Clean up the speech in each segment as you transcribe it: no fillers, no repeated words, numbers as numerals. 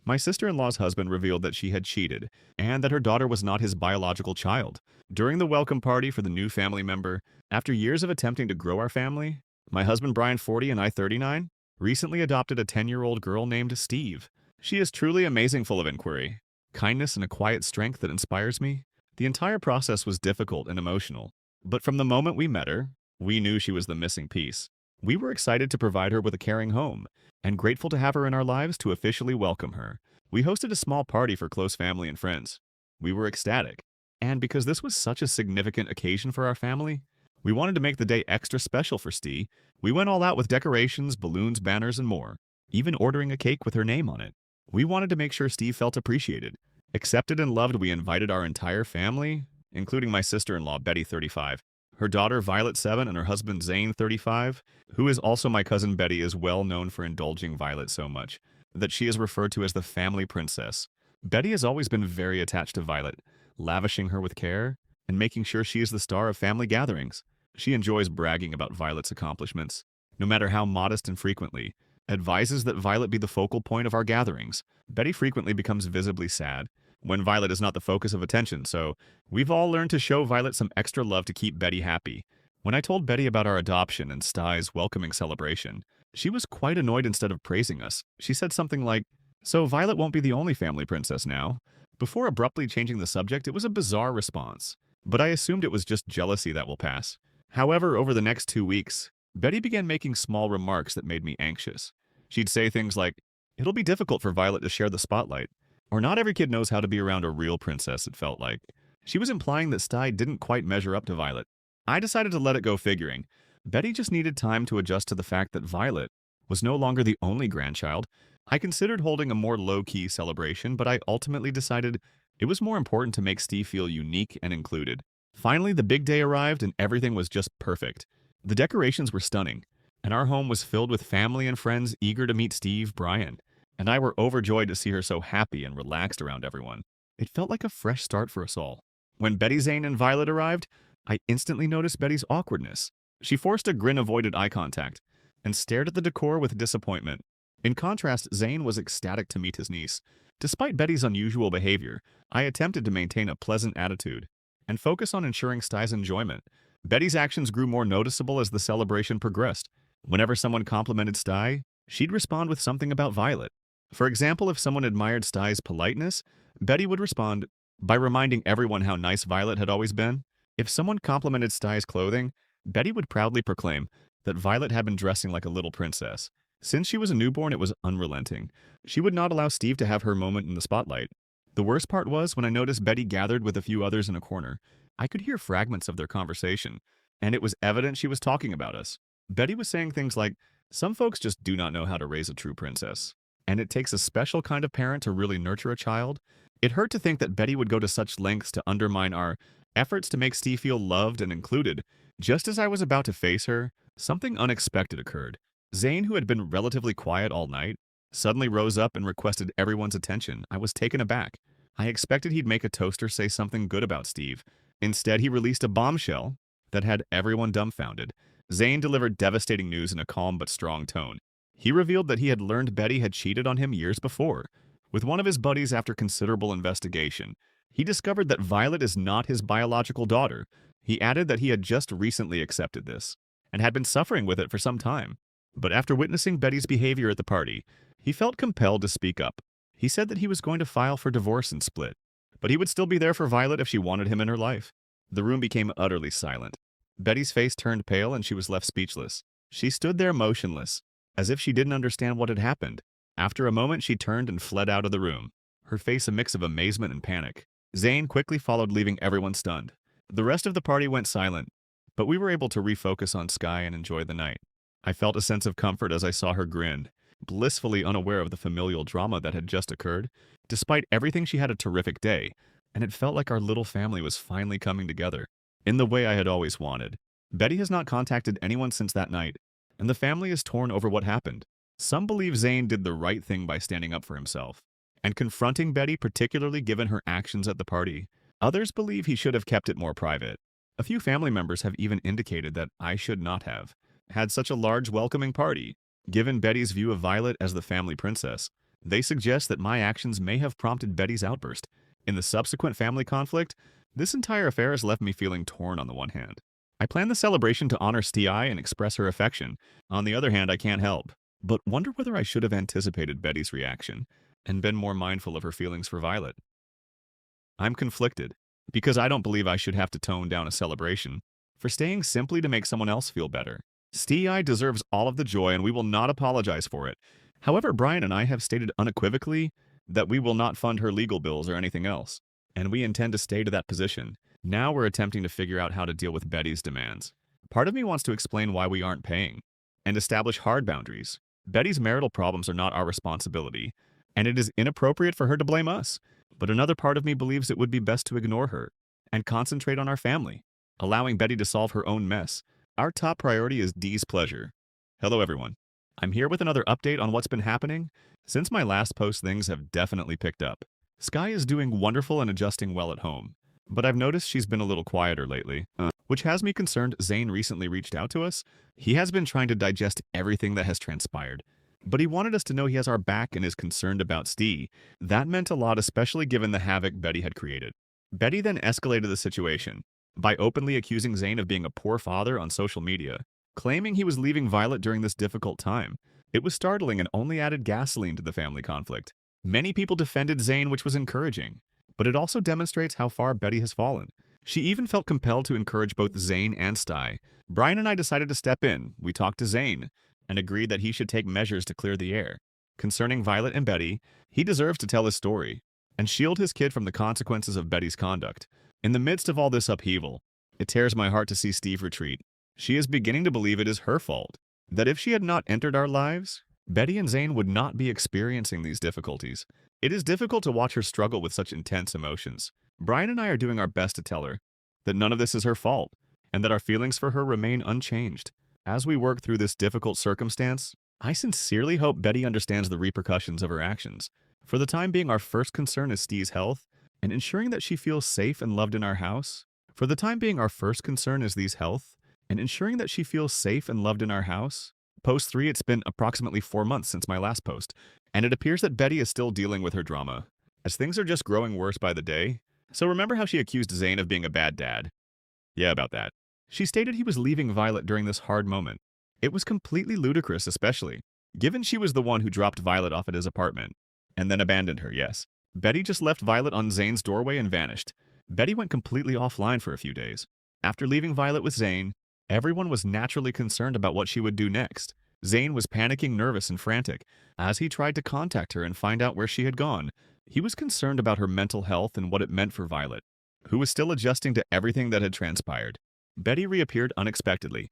My sister-in-law's husband revealed that she had cheated and that her daughter was not his biological child. During the welcome party for the new family member, after years of attempting to grow our family, my husband Brian, 40, and I, 39, recently adopted a 10-year-old girl named Steve. She is truly amazing, full of inquiry, kindness, and a quiet strength that inspires me. The entire process was difficult and emotional, but from the moment we met her, we knew she was the missing piece. We were excited to provide her with a caring home and grateful to have her in our lives to officially welcome her. We hosted a small party for close family and friends. We were ecstatic, and because this was such a significant occasion for our family, we wanted to make the day extra special for Steve. We went all out with decorations, balloons, banners, and more, even ordering a cake with her name on it. We wanted to make sure Steve felt appreciated, accepted, and loved. We invited our entire family, including my sister-in-law, Betty, 35, her daughter, Violet, 7, and her husband, Zane, 35, who is also my cousin. Betty is well known for indulging Violet so much that she is referred to as the family princess. Betty has always been very attached to Violet, lavishing her with care and making sure she is the star of family gatherings. She enjoys bragging about Violet's accomplishments, no matter how modest, and frequently advises that Violet be the focal point of our gatherings. Betty frequently becomes visibly sad when Violet is not the focus of attention, so we've all learned to show Violet some extra love to keep Betty happy. When I told Betty about our adoption and Stai's welcoming celebration, she was quite annoyed. Instead of praising us, she said something like, "So Violet won't be the only family princess now?" Before abruptly changing the subject. It was a bizarre response, but I assumed it was just jealousy that will pass. However, over the next 2 weeks, Betty began making small remarks that made me anxious. She'd say things like, "It'll be difficult for Violet to share the spotlight," or "Not every kid knows how to be around a real princess," it felt like. She was implying that Stai didn't quite measure up to Violet. I decided to let it go, figuring Betty just needed time to adjust to the fact that Violet was no longer the only grandchild. I considered holding a more low-key celebration, but I ultimately decided it was more important to make Steve feel unique and included. Finally, the big day arrived and everything was just perfect. The decorations were stunning, and our home was filled with family and friends eager to meet Steve. Brian and I were overjoyed to see her so happy and relaxed around everyone. It felt like a fresh start for us all. When Betty, Zane, and Violet arrived, I instantly noticed Betty's awkwardness. She forced a grin, avoided eye contact, and stared at the decor with disappointment. In contrast, Zane was ecstatic to meet his niece. Despite Betty's unusual behavior, I attempted to maintain a pleasant attitude and focus on ensuring Stai's enjoyment. Betty's actions grew more noticeable as the celebration progressed. Whenever someone complimented Stai, she'd respond with something about Violet. For example, if someone admired Stai's politeness, Betty would respond by reminding everyone how nice Violet had always been. If someone complimented Stai's clothing, Betty would proudly proclaim that Violet had been dressing like a little princess. Since she was a newborn, it was unrelenting. She would not allow Steve to have her moment in the spotlight. The worst part was when I noticed Betty gathered with a few others in a corner. I could hear fragments of their conversation, and it was evident she was talking about us. Betty was saying things like, "Some folks just do not know how to raise a true princess, and it takes a special kind of parent to really nurture a child." It hurt to think that Betty would go to such lengths to undermine our efforts to make Steve feel loved and included. Just as I was about to face her, something unexpected occurred. Zane, who had been relatively quiet all night, suddenly rose up and requested everyone's attention. I was taken aback. I expected he'd make a toast or say something good about Steve. Instead, he released a bombshell that had everyone dumbfounded. Zane delivered devastating news in a calm but strong tone. He revealed that he had learned Betty had cheated on him years before with one of his buddies. After considerable investigation, he discovered that Violet is not his biological daughter. He added that he had just recently accepted this and had been suffering with it for some time. But after witnessing Betty's behavior at the party, he felt compelled to speak up. He said that he was going to file for divorce and split, but he would still be there for Violet if she wanted him in her life. The room became utterly silent. Betty's face turned pale and she was left speechless. She stood there motionless, as if she didn't understand what had happened. After a moment, she turned and fled out of the room, her face a mix of amazement and panic. Zane quickly followed, leaving everyone stunned. The rest of the party went silent, but we were able to refocus on Sky and enjoy the night. I felt a sense of comfort as I saw her grin, blissfully unaware of the familial drama that had just occurred. Despite everything, she had a terrific day, and it felt like our little family was finally coming together, in the way I had always wanted. Betty has not contacted anyone since that night, and the family is torn over what happened. Some believe Zane did the right thing by standing up for himself and confronting Betty, particularly given her actions at the party. Others believe he should have kept it more private. A few family members have even indicated that I should not have had such a large welcoming party. Given Betty's view of Violet as the family princess, They suggest that my actions may have prompted Betty's outburst. In the subsequent family conflict, this entire affair has left me feeling torn on the one hand. I plan the celebration to honor Sti and express her affection. On the other hand, I can't help but wonder whether I should have anticipated Betty's reaction and been more mindful of her feelings for Violet. I'm conflicted because I don't believe I should have to tone down a celebration for staying simply to make someone else feel better. Sti deserves all of the joy and we will not apologize for it. However, Brian and I have stated unequivocally that we will not fund her legal bills or anything else, and we intend to stay to that position. Now we're attempting to figure out how to deal with Betty's demands. Part of me wants to explain why we aren't paying and establish hard boundaries. Betty's marital problems are not our responsibility, and it is inappropriate for her to blame us. But another part of me believes it would be best to ignore her and concentrate on our family, allowing Betty to solve her own mess. Our top priority is Dee's pleasure. Hello, everyone. I'm here with another update on what's been happening. Since my last post, things have definitely picked up. Sky is doing wonderful and adjusting well at home, but I've noticed she's been a little quieter lately, which has me concerned. Zane recently reached out to us. He has been trying to digest everything that has transpired, but he wanted us to know he has our back and is concerned about Steve. That meant a lot, especially given the havoc Betty had created. Betty then escalated the situation by openly accusing Zane of being a poor father on social media, claiming he was leaving Violet during this difficult time. It was startling and only added gasoline to the family conflict. Many people defended Zane, which was encouraging, but it also demonstrates how far Betty has fallen. She even felt compelled to encourage both Zane and Sty. Brian and I decided to step in. We talked to Zane and agreed that he should take measures to clear the air. Concerning Violet and Betty, he deserves to tell his story and shield his kid from the consequences of Betty's conduct. In the midst of all this upheaval, it tears my heart to see Steve retreat. She is beginning to believe it is her fault, that if she had not entered our lives, Betty and Zane would not be experiencing these difficulties. It is difficult to watch her struggle with such intense emotions. Brian and I are doing our best to tell her that none of this is her fault and that our feelings for her remain unchanged. As we work through this difficult circumstance, I sincerely hope Betty understands the repercussions of her actions. For the time being, our first concern is Steve's health and ensuring that she feels safe and loved in our house. Post 3, it's been approximately 4 months since my last post, and it appears that Betty is still dealing with her drama, as things are just growing worse by the day. So remember how she accused Zane of being a bad dad? Yeah, about that. She stated he was leaving Violet during this hard moment. It was completely ludicrous, especially given she was the one who dropped Violet off at his apartment and then abandoned her, yes. Betty just left Violet on Zane's doorway and vanished. Betty went completely offline for a few days. After leaving Violet with Zane, everyone was naturally concerned about what she would do next. Zane was panicking, nervous, and frantic as he tried to contact her and find out where she had gone. He was concerned about her mental health and what it meant for Violet, who was still adjusting to everything that had transpired. Betty reappeared unexpectedly.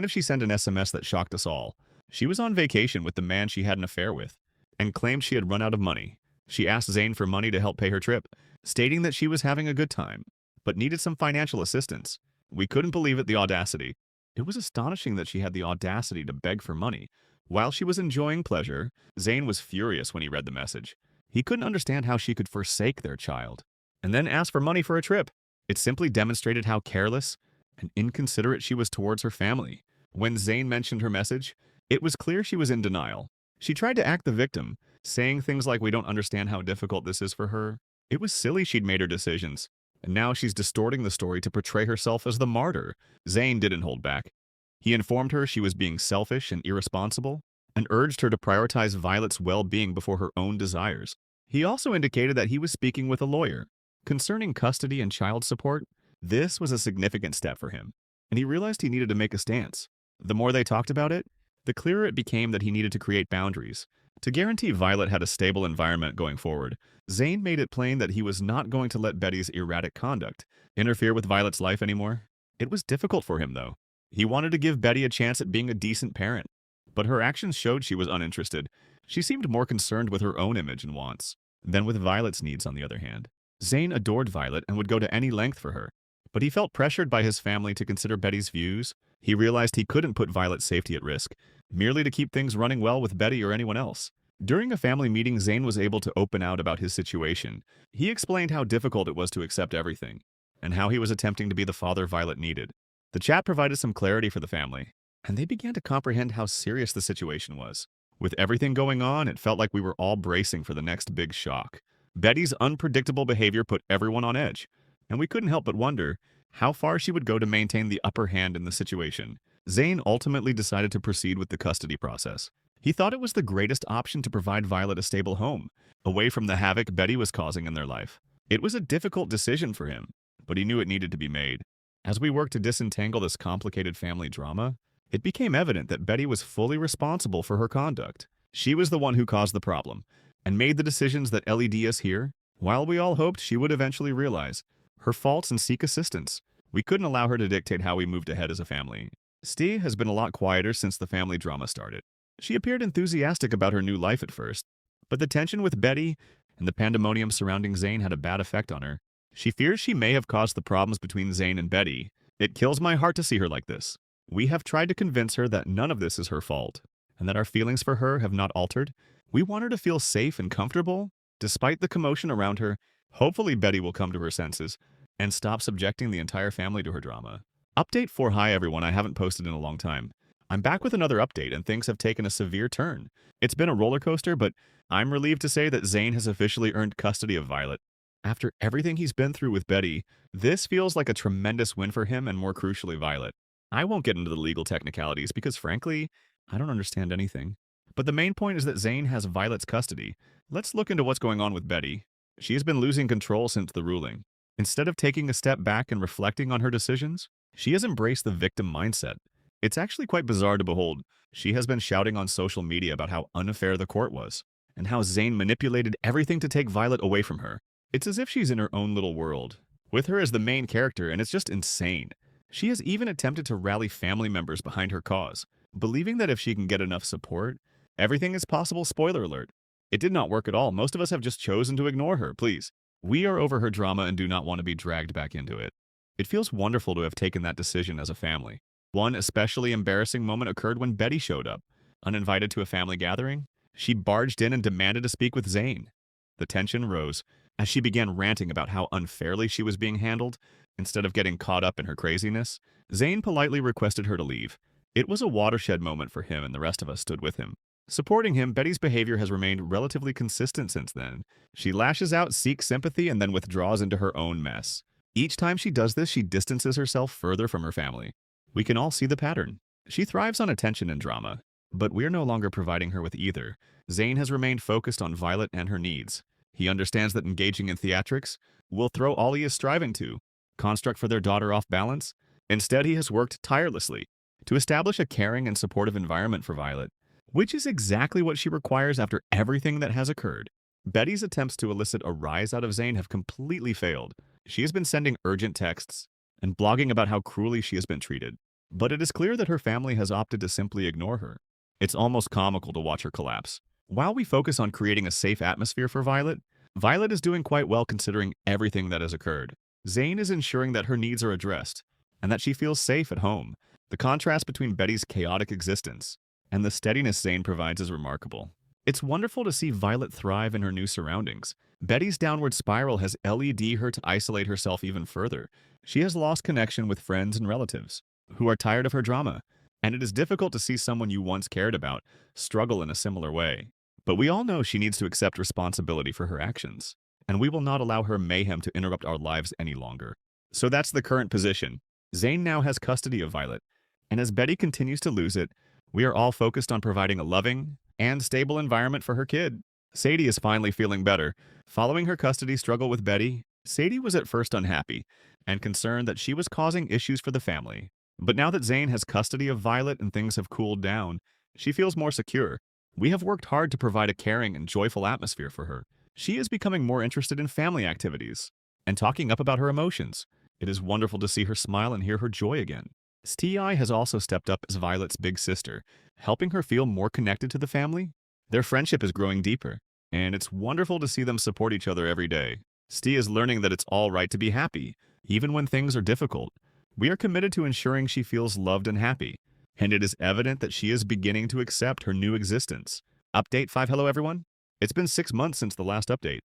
She sent an SMS that shocked us all. She was on vacation with the man she had an affair with and claimed she had run out of money. She asked Zane for money to help pay her trip, stating that she was having a good time, but needed some financial assistance. We couldn't believe it, the audacity. It was astonishing that she had the audacity to beg for money. While she was enjoying pleasure, Zane was furious when he read the message. He couldn't understand how she could forsake their child and then ask for money for a trip. It simply demonstrated how careless and inconsiderate she was towards her family. When Zane mentioned her message, it was clear she was in denial. She tried to act the victim, saying things like, "We don't understand how difficult this is for her." It was silly she'd made her decisions, and now she's distorting the story to portray herself as the martyr. Zane didn't hold back. He informed her she was being selfish and irresponsible and urged her to prioritize Violet's well-being before her own desires. He also indicated that he was speaking with a lawyer concerning custody and child support. This was a significant step for him, and he realized he needed to make a stance. The more they talked about it, the clearer it became that he needed to create boundaries to guarantee Violet had a stable environment going forward. Zane made it plain that he was not going to let Betty's erratic conduct interfere with Violet's life anymore. It was difficult for him, though. He wanted to give Betty a chance at being a decent parent, but her actions showed she was uninterested. She seemed more concerned with her own image and wants than with Violet's needs, on the other hand. Zane adored Violet and would go to any length for her, but he felt pressured by his family to consider Betty's views. He realized he couldn't put Violet's safety at risk, merely to keep things running well with Betty or anyone else. During a family meeting, Zane was able to open out about his situation. He explained how difficult it was to accept everything, and how he was attempting to be the father Violet needed. The chat provided some clarity for the family, and they began to comprehend how serious the situation was. With everything going on, it felt like we were all bracing for the next big shock. Betty's unpredictable behavior put everyone on edge, and we couldn't help but wonder how far she would go to maintain the upper hand in the situation. Zane ultimately decided to proceed with the custody process. He thought it was the greatest option to provide Violet a stable home, away from the havoc Betty was causing in their life. It was a difficult decision for him, but he knew it needed to be made. As we worked to disentangle this complicated family drama, it became evident that Betty was fully responsible for her conduct. She was the one who caused the problem, and made the decisions that led us here, while we all hoped she would eventually realize her faults and seek assistance. We couldn't allow her to dictate how we moved ahead as a family. Steve has been a lot quieter since the family drama started. She appeared enthusiastic about her new life at first, but the tension with Betty and the pandemonium surrounding Zane had a bad effect on her. She fears she may have caused the problems between Zane and Betty. It kills my heart to see her like this. We have tried to convince her that none of this is her fault, and that our feelings for her have not altered. We want her to feel safe and comfortable, despite the commotion around her. Hopefully Betty will come to her senses and stop subjecting the entire family to her drama. Update 4. Hi everyone, I haven't posted in a long time. I'm back with another update and things have taken a severe turn. It's been a roller coaster, but I'm relieved to say that Zane has officially earned custody of Violet. After everything he's been through with Betty, this feels like a tremendous win for him and more crucially Violet. I won't get into the legal technicalities because frankly, I don't understand anything. But the main point is that Zane has Violet's custody. Let's look into what's going on with Betty. She has been losing control since the ruling. Instead of taking a step back and reflecting on her decisions, she has embraced the victim mindset. It's actually quite bizarre to behold. She has been shouting on social media about how unfair the court was, and how Zane manipulated everything to take Violet away from her. It's as if she's in her own little world, with her as the main character, and it's just insane. She has even attempted to rally family members behind her cause, believing that if she can get enough support, everything is possible. Spoiler alert. It did not work at all. Most of us have just chosen to ignore her. Please. We are over her drama and do not want to be dragged back into it. It feels wonderful to have taken that decision as a family. One especially embarrassing moment occurred when Betty showed up. Uninvited to a family gathering, she barged in and demanded to speak with Zane. The tension rose as she began ranting about how unfairly she was being handled. Instead of getting caught up in her craziness, Zane politely requested her to leave. It was a watershed moment for him and the rest of us stood with him. Supporting him, Betty's behavior has remained relatively consistent since then. She lashes out, seeks sympathy, and then withdraws into her own mess. Each time she does this, she distances herself further from her family. We can all see the pattern. She thrives on attention and drama, but we're no longer providing her with either. Zane has remained focused on Violet and her needs. He understands that engaging in theatrics will throw all he is striving to, construct for their daughter off balance. Instead, he has worked tirelessly to establish a caring and supportive environment for Violet, which is exactly what she requires after everything that has occurred. Betty's attempts to elicit a rise out of Zane have completely failed. She has been sending urgent texts and blogging about how cruelly she has been treated. But it is clear that her family has opted to simply ignore her. It's almost comical to watch her collapse. While we focus on creating a safe atmosphere for Violet, Violet is doing quite well considering everything that has occurred. Zane is ensuring that her needs are addressed and that she feels safe at home. The contrast between Betty's chaotic existence and the steadiness Zane provides is remarkable. It's wonderful to see Violet thrive in her new surroundings. Betty's downward spiral has led her to isolate herself even further. She has lost connection with friends and relatives who are tired of her drama, and it is difficult to see someone you once cared about struggle in a similar way. But we all know she needs to accept responsibility for her actions, and we will not allow her mayhem to interrupt our lives any longer. So that's the current position. Zane now has custody of Violet, and as Betty continues to lose it, we are all focused on providing a loving and stable environment for her kid. Sadie is finally feeling better. Following her custody struggle with Betty, Sadie was at first unhappy and concerned that she was causing issues for the family. But now that Zane has custody of Violet and things have cooled down, she feels more secure. We have worked hard to provide a caring and joyful atmosphere for her. She is becoming more interested in family activities and talking up about her emotions. It is wonderful to see her smile and hear her joy again. Sti has also stepped up as Violet's big sister, helping her feel more connected to the family. Their friendship is growing deeper, and it's wonderful to see them support each other every day. Sti is learning that it's all right to be happy, even when things are difficult. We are committed to ensuring she feels loved and happy, and it is evident that she is beginning to accept her new existence. Update 5. Hello everyone. It's been 6 months since the last update,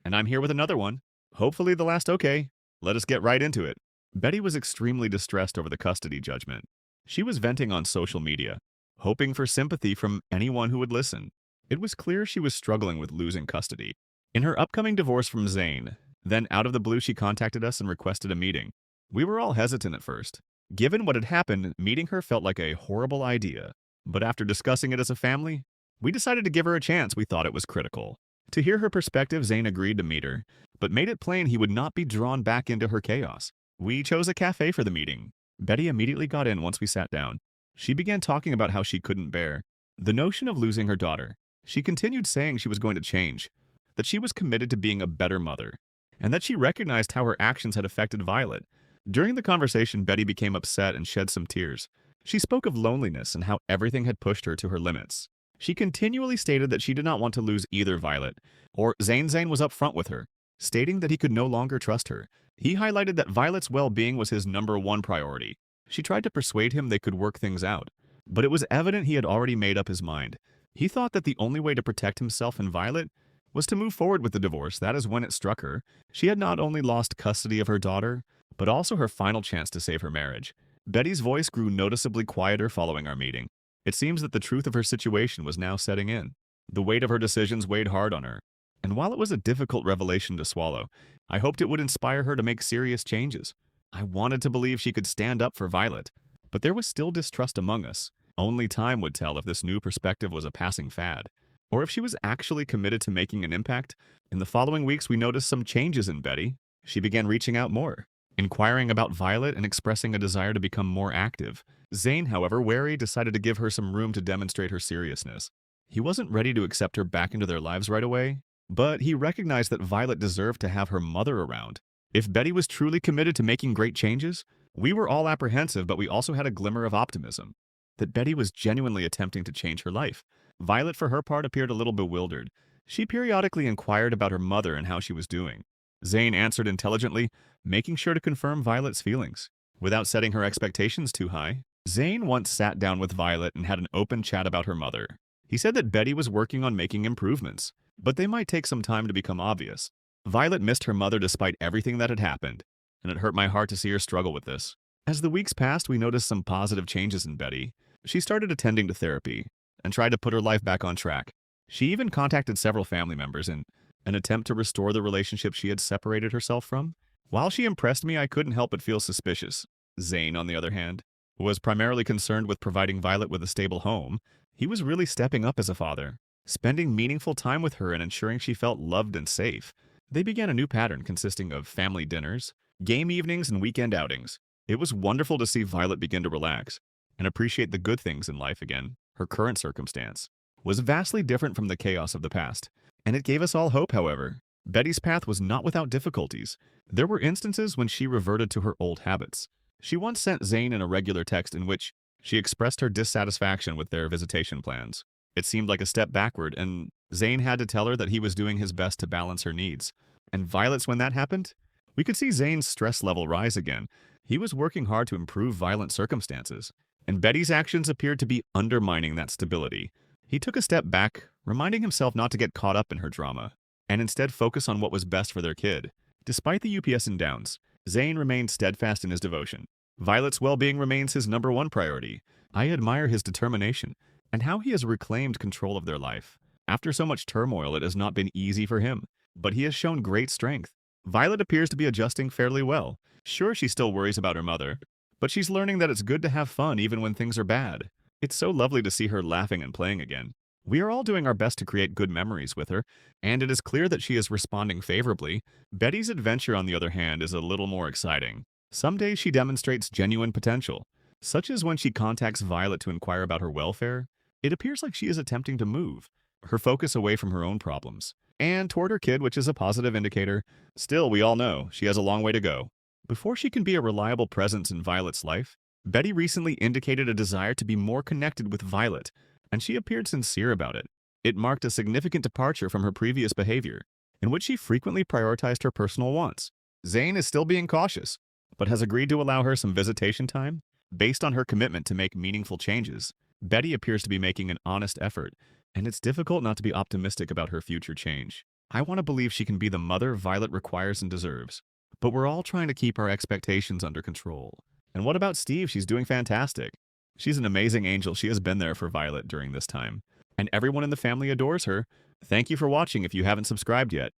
and I'm here with another one. Hopefully the last okay. Let us get right into it. Betty was extremely distressed over the custody judgment. She was venting on social media, hoping for sympathy from anyone who would listen. It was clear she was struggling with losing custody. In her upcoming divorce from Zane, then out of the blue she contacted us and requested a meeting. We were all hesitant at first. Given what had happened, meeting her felt like a horrible idea. But after discussing it as a family, we decided to give her a chance. We thought it was critical. To hear her perspective, Zane agreed to meet her, but made it plain he would not be drawn back into her chaos. We chose a cafe for the meeting. Betty immediately got in once we sat down. She began talking about how she couldn't bear the notion of losing her daughter. She continued saying she was going to change, that she was committed to being a better mother, and that she recognized how her actions had affected Violet. During the conversation, Betty became upset and shed some tears. She spoke of loneliness and how everything had pushed her to her limits. She continually stated that she did not want to lose either Violet, or Zane. Zane was upfront with her, stating that he could no longer trust her. He highlighted that Violet's well-being was his #1 priority. She tried to persuade him they could work things out, but it was evident he had already made up his mind. He thought that the only way to protect himself and Violet was to move forward with the divorce. That is when it struck her. She had not only lost custody of her daughter, but also her final chance to save her marriage. Betty's voice grew noticeably quieter following our meeting. It seems that the truth of her situation was now setting in. The weight of her decisions weighed hard on her. And while it was a difficult revelation to swallow, I hoped it would inspire her to make serious changes. I wanted to believe she could stand up for Violet, but there was still distrust among us. Only time would tell if this new perspective was a passing fad, or if she was actually committed to making an impact. In the following weeks, we noticed some changes in Betty. She began reaching out more, inquiring about Violet and expressing a desire to become more active. Zane, however, wary, decided to give her some room to demonstrate her seriousness. He wasn't ready to accept her back into their lives right away, but he recognized that Violet deserved to have her mother around. If Betty was truly committed to making great changes, we were all apprehensive, but we also had a glimmer of optimism that Betty was genuinely attempting to change her life. Violet, for her part, appeared a little bewildered. She periodically inquired about her mother and how she was doing. Zane answered intelligently, making sure to confirm Violet's feelings, without setting her expectations too high. Zane once sat down with Violet and had an open chat about her mother. He said that Betty was working on making improvements, but they might take some time to become obvious. Violet missed her mother despite everything that had happened, and it hurt my heart to see her struggle with this. As the weeks passed, we noticed some positive changes in Betty. She started attending to therapy and tried to put her life back on track. She even contacted several family members in an attempt to restore the relationship she had separated herself from. While she impressed me, I couldn't help but feel suspicious. Zane, on the other hand, was primarily concerned with providing Violet with a stable home. He was really stepping up as a father, spending meaningful time with her and ensuring she felt loved and safe. They began a new pattern consisting of family dinners, game evenings, and weekend outings. It was wonderful to see Violet begin to relax and appreciate the good things in life again. Her current circumstance was vastly different from the chaos of the past, and it gave us all hope, however. Betty's path was not without difficulties. There were instances when she reverted to her old habits. She once sent Zane an irregular text in which she expressed her dissatisfaction with their visitation plans. It seemed like a step backward, and Zane had to tell her that he was doing his best to balance her needs. And Violet's when that happened? We could see Zane's stress level rise again. He was working hard to improve violent circumstances, and Betty's actions appeared to be undermining that stability. He took a step back, reminding himself not to get caught up in her drama, and instead focus on what was best for their kid. Despite the ups and downs, Zane remained steadfast in his devotion. Violet's well-being remains his #1 priority. I admire his determination and how he has reclaimed control of their life. After so much turmoil, it has not been easy for him, but he has shown great strength. Violet appears to be adjusting fairly well. Sure, she still worries about her mother, but she's learning that it's good to have fun even when things are bad. It's so lovely to see her laughing and playing again. We are all doing our best to create good memories with her, and it is clear that she is responding favorably. Betty's adventure, on the other hand, is a little more exciting. Some days she demonstrates genuine potential, such as when she contacts Violet to inquire about her welfare. It appears like she is attempting to move her focus away from her own problems and toward her kid, which is a positive indicator. Still, we all know she has a long way to go before she can be a reliable presence in Violet's life. Betty recently indicated a desire to be more connected with Violet, and she appeared sincere about it. It marked a significant departure from her previous behavior, in which she frequently prioritized her personal wants. Zane is still being cautious, but has agreed to allow her some visitation time based on her commitment to make meaningful changes. Betty appears to be making an honest effort, and it's difficult not to be optimistic about her future change. I want to believe she can be the mother Violet requires and deserves, but we're all trying to keep our expectations under control. And what about Steve? She's doing fantastic. She's an amazing angel. She has been there for Violet during this time. And everyone in the family adores her. Thank you for watching. If you haven't subscribed yet,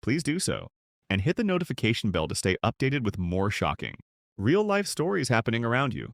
please do so. And hit the notification bell to stay updated with more shocking, real-life stories happening around you.